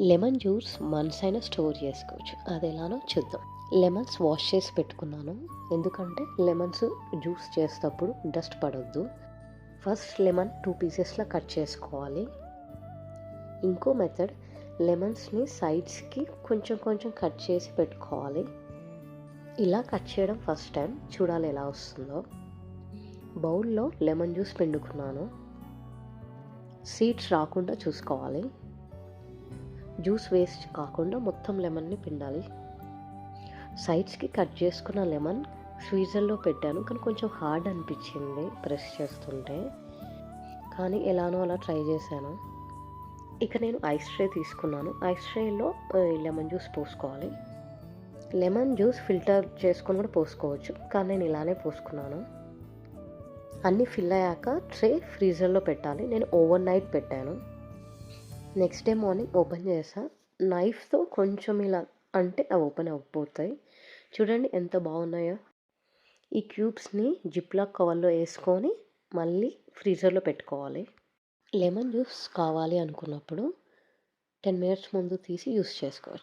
Lemon juice months అయినా store చేసుకోవచ్చు. అది ఎలానో చూద్దాం. లెమన్స్ వాష్ చేసి పెట్టుకున్నాను. ఎందుకంటే లెమన్స్ జ్యూస్ చేసేటప్పుడు డస్ట్ పడొద్దు. ఫస్ట్ లెమన్ 2 పీసెస్లా కట్ చేసుకోవాలి. ఇంకో మెథడ్, లెమన్స్ని సైడ్స్కి కొంచెం కొంచెం కట్ చేసి పెట్టుకోవాలి. ఇలా కట్ చేయడం ఫస్ట్ టైం, చూడాలి ఎలా వస్తుందో. బౌల్లో లెమన్ జ్యూస్ పిండుకున్నాను. సీడ్స్ రాకుండా చూసుకోవాలి. జ్యూస్ వేస్ట్ కాకుండా మొత్తం లెమన్ని పిండాలి. సైడ్స్కి కట్ చేసుకున్న లెమన్ ఫ్రీజర్లో పెట్టాను, కానీ కొంచెం హార్డ్ అనిపించింది ప్రెస్ చేస్తుంటే. కానీ ఎలానో అలా ట్రై చేశాను. ఇక నేను ఐస్ ట్రే తీసుకున్నాను. ఐస్ ట్రేలో లెమన్ జ్యూస్ పోసుకోవాలి. లెమన్ జ్యూస్ ఫిల్టర్ చేసుకొని కూడా పోసుకోవచ్చు, కానీ నేను ఇలానే పోసుకున్నాను. అన్నీ ఫిల్ అయ్యాక ట్రే ఫ్రీజర్లో పెట్టాలి. నేను ఓవర్ నైట్ పెట్టాను. నెక్స్ట్ డే మార్నింగ్ ఓపెన్ చేసా. నైఫ్తో కొంచెం ఇలా అంటే అవి ఓపెన్ అవ్వకపోతాయి. చూడండి ఎంత బాగున్నాయో. ఈ క్యూబ్స్ని జిప్లాక్ కవర్లో వేసుకొని మళ్ళీ ఫ్రీజర్లో పెట్టుకోవాలి. లెమన్ జ్యూస్ కావాలి అనుకున్నప్పుడు 10 మినిట్స్ ముందు తీసి యూస్ చేసుకోవచ్చు.